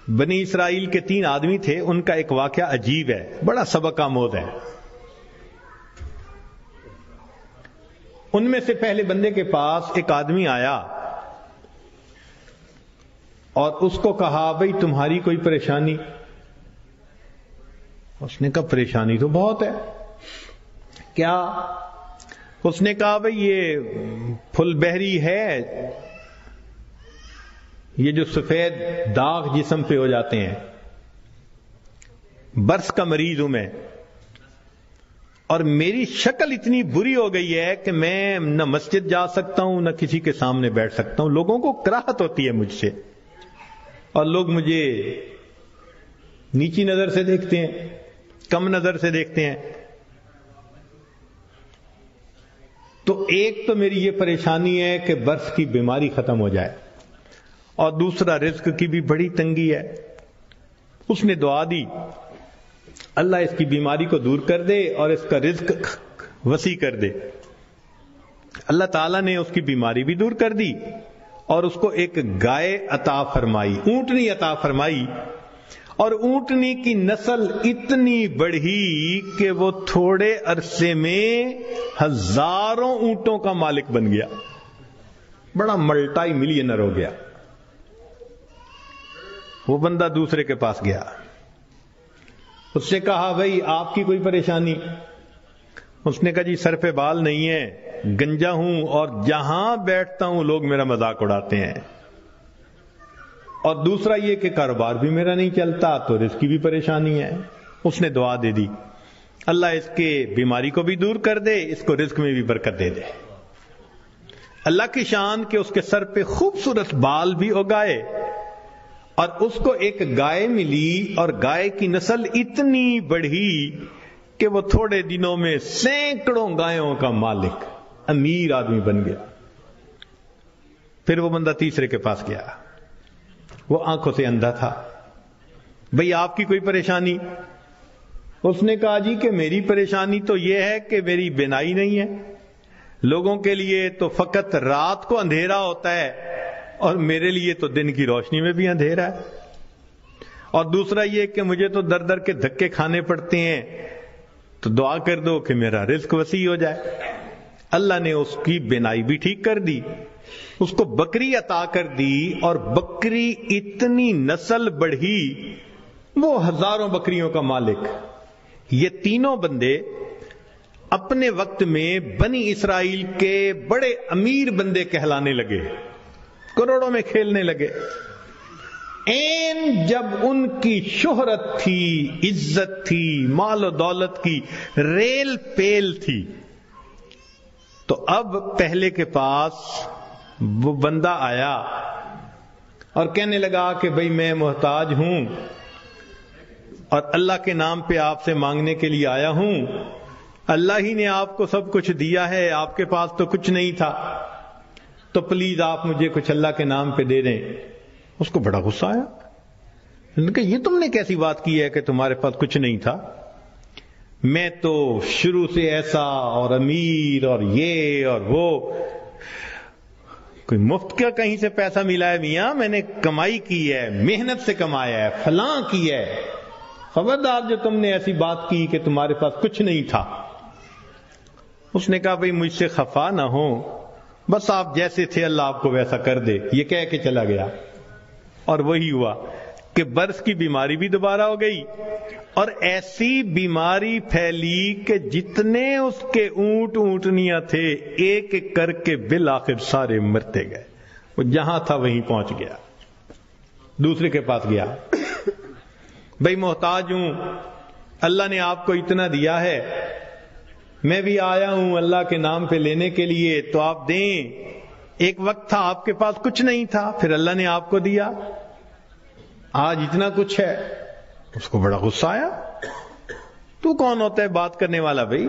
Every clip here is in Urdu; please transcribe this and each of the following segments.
بنی اسرائیل کے 3 آدمی تھے، ان کا ایک واقعہ عجیب ہے، بڑا سبق آموز ہے۔ ان میں سے پہلے بندے کے پاس ایک آدمی آیا اور اس کو کہا بھئی تمہاری کوئی پریشانی؟ اس نے کہا پریشانی تو بہت ہے۔ کیا؟ اس نے کہا بھئی یہ پھل بہری ہے، یہ جو سفید داغ جسم پہ ہو جاتے ہیں، برس کا مریض ہوں میں، اور میری شکل اتنی بری ہو گئی ہے کہ میں نہ مسجد جا سکتا ہوں نہ کسی کے سامنے بیٹھ سکتا ہوں، لوگوں کو کراہت ہوتی ہے مجھ سے، اور لوگ مجھے نیچی نظر سے دیکھتے ہیں، کم نظر سے دیکھتے ہیں۔ تو ایک تو میری یہ پریشانی ہے کہ برس کی بیماری ختم ہو جائے، اور دوسرا رزق کی بھی بڑی تنگی ہے۔ اس نے دعا دی اللہ اس کی بیماری کو دور کر دے اور اس کا رزق وسیع کر دے۔ اللہ تعالیٰ نے اس کی بیماری بھی دور کر دی اور اس کو ایک گائے عطا فرمائی، اونٹنی عطا فرمائی، اور اونٹنی کی نسل اتنی بڑھی کہ وہ تھوڑے عرصے میں ہزاروں اونٹوں کا مالک بن گیا، بڑا ملٹائی ملینر ہو گیا۔ وہ بندہ دوسرے کے پاس گیا، اس سے کہا بھئی آپ کی کوئی پریشانی؟ اس نے کہا جی سر پہ بال نہیں ہے، گنجا ہوں، اور جہاں بیٹھتا ہوں لوگ میرا مذاق اڑاتے ہیں، اور دوسرا یہ کہ کاروبار بھی میرا نہیں چلتا، تو رزق کی بھی پریشانی ہے۔ اس نے دعا دے دی اللہ اس کے بیماری کو بھی دور کر دے، اس کو رزق میں بھی برکت دے دے۔ اللہ کی شان کہ اس کے سر پہ خوبصورت بال بھی اگائے، اور اس کو ایک گائے ملی، اور گائے کی نسل اتنی بڑھی کہ وہ تھوڑے دنوں میں سینکڑوں گایوں کا مالک، امیر آدمی بن گیا۔ پھر وہ بندہ تیسرے کے پاس گیا، وہ آنکھوں سے اندھا تھا، بھئی آپ کی کوئی پریشانی؟ اس نے کہا جی کہ میری پریشانی تو یہ ہے کہ میری بینائی نہیں ہے، لوگوں کے لیے تو فقط رات کو اندھیرا ہوتا ہے اور میرے لیے تو دن کی روشنی میں بھی اندھیرا ہے، اور دوسرا یہ کہ مجھے تو در در کے دھکے کھانے پڑتے ہیں، تو دعا کر دو کہ میرا رزق وسیع ہو جائے۔ اللہ نے اس کی بینائی بھی ٹھیک کر دی، اس کو بکری عطا کر دی، اور بکری اتنی نسل بڑھی وہ ہزاروں بکریوں کا مالک۔ یہ تینوں بندے اپنے وقت میں بنی اسرائیل کے بڑے امیر بندے کہلانے لگے، کروڑوں میں کھیلنے لگے۔ این جب ان کی شہرت تھی، عزت تھی، مال و دولت کی ریل پیل تھی، تو اب پہلے کے پاس وہ بندہ آیا اور کہنے لگا کہ بھئی میں محتاج ہوں اور اللہ کے نام پہ آپ سے مانگنے کے لیے آیا ہوں، اللہ ہی نے آپ کو سب کچھ دیا ہے، آپ کے پاس تو کچھ نہیں تھا، تو پلیز آپ مجھے کچھ اللہ کے نام پہ دے دیں۔ اس کو بڑا غصہ آیا، انہوں نے کہا یہ تم نے کیسی بات کی ہے کہ تمہارے پاس کچھ نہیں تھا؟ میں تو شروع سے ایسا اور امیر اور یہ اور وہ، کوئی مفت کا کہیں سے پیسہ ملا ہے میاں؟ میں نے کمائی کی ہے، محنت سے کمایا ہے، فلاں کی ہے، خبردار جو تم نے ایسی بات کی کہ تمہارے پاس کچھ نہیں تھا۔ اس نے کہا بھئی مجھ سے خفا نہ ہو، بس آپ جیسے تھے اللہ آپ کو ویسا کر دے، یہ کہہ کے چلا گیا۔ اور وہی ہوا کہ برس کی بیماری بھی دوبارہ ہو گئی، اور ایسی بیماری پھیلی کہ جتنے اس کے اونٹ اونٹنیاں تھے ایک ایک کر کے بالآخر سارے مرتے گئے۔ وہ جہاں تھا وہیں پہنچ گیا، دوسرے کے پاس گیا، بھئی محتاج ہوں، اللہ نے آپ کو اتنا دیا ہے، میں بھی آیا ہوں اللہ کے نام پہ لینے کے لیے، تو آپ دیں۔ ایک وقت تھا آپ کے پاس کچھ نہیں تھا، پھر اللہ نے آپ کو دیا، آج اتنا کچھ ہے۔ اس کو بڑا غصہ آیا، تو کون ہوتا ہے بات کرنے والا؟ بھئی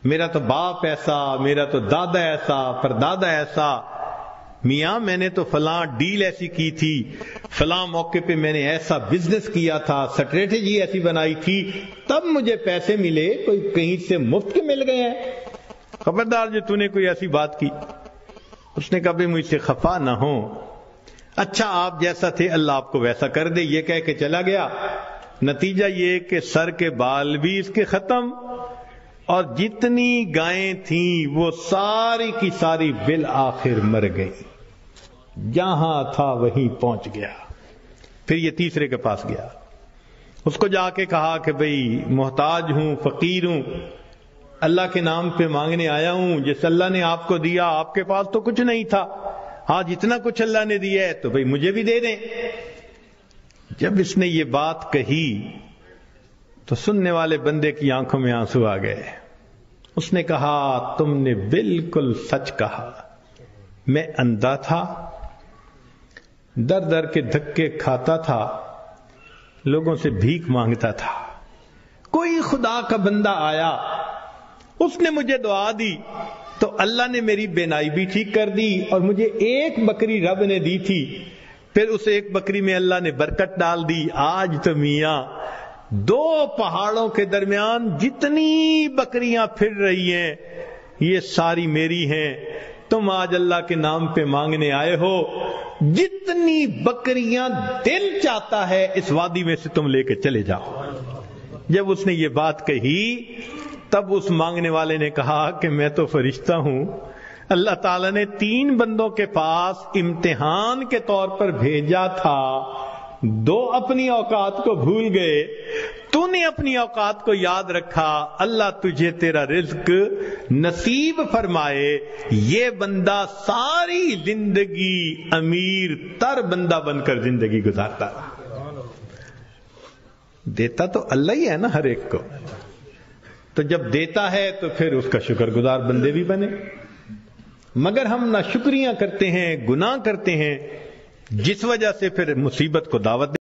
میرا تو باپ ایسا، میرا تو دادا ایسا، پردادا ایسا، میاں میں نے تو فلاں ڈیل ایسی کی تھی، فلاں موقع پہ میں نے ایسا بزنس کیا تھا، سٹریٹجی ایسی بنائی تھی، تب مجھے پیسے ملے، کوئی کہیں سے مفت کے مل گئے ہیں؟ خبردار جو تو نے کوئی ایسی بات کی۔ اس نے کہا بھی مجھ سے خفا نہ ہو، اچھا آپ جیسا تھے اللہ آپ کو ویسا کر دے، یہ کہہ کے چلا گیا۔ نتیجہ یہ کہ سر کے بال بھی اس کے ختم، اور جتنی گائیں تھیں وہ ساری کی ساری بالآخر مر گئی، جہاں تھا وہیں پہنچ گیا۔ پھر یہ تیسرے کے پاس گیا، اس کو جا کے کہا کہ بھئی محتاج ہوں، فقیر ہوں، اللہ کے نام پہ مانگنے آیا ہوں، جس اللہ نے آپ کو دیا، آپ کے پاس تو کچھ نہیں تھا، آج اتنا کچھ اللہ نے دیا ہے تو بھئی مجھے بھی دے دیں۔ جب اس نے یہ بات کہی تو سننے والے بندے کی آنکھوں میں آنسو آ گئے۔ اس نے کہا تم نے بالکل سچ کہا، میں اندھا تھا، در در کے دھکے کھاتا تھا، لوگوں سے بھیک مانگتا تھا، کوئی خدا کا بندہ آیا، اس نے مجھے دعا دی تو اللہ نے میری بینائی بھی ٹھیک کر دی، اور مجھے ایک بکری رب نے دی تھی، پھر اس ایک بکری میں اللہ نے برکت ڈال دی۔ آج تو میاں دو پہاڑوں کے درمیان جتنی بکریاں پھر رہی ہیں یہ ساری میری ہیں، تم آج اللہ کے نام پہ مانگنے آئے ہو، جتنی بکریاں دل چاہتا ہے اس وادی میں سے تم لے کے چلے جاؤ۔ جب اس نے یہ بات کہی تب اس مانگنے والے نے کہا کہ میں تو فرشتہ ہوں، اللہ تعالیٰ نے 3 بندوں کے پاس امتحان کے طور پر بھیجا تھا، 2 اپنی اوقات کو بھول گئے، تو نے اپنی اوقات کو یاد رکھا، اللہ تجھے تیرا رزق نصیب فرمائے۔ یہ بندہ ساری زندگی امیر تر بندہ بن کر زندگی گزارتا رہا۔ دیتا تو اللہ ہی ہے نا ہر ایک کو، تو جب دیتا ہے تو پھر اس کا شکر گزار بندے بھی بنے، مگر ہم نہ شکریاں کرتے ہیں، گناہ کرتے ہیں، جس وجہ سے پھر مصیبت کو دعوت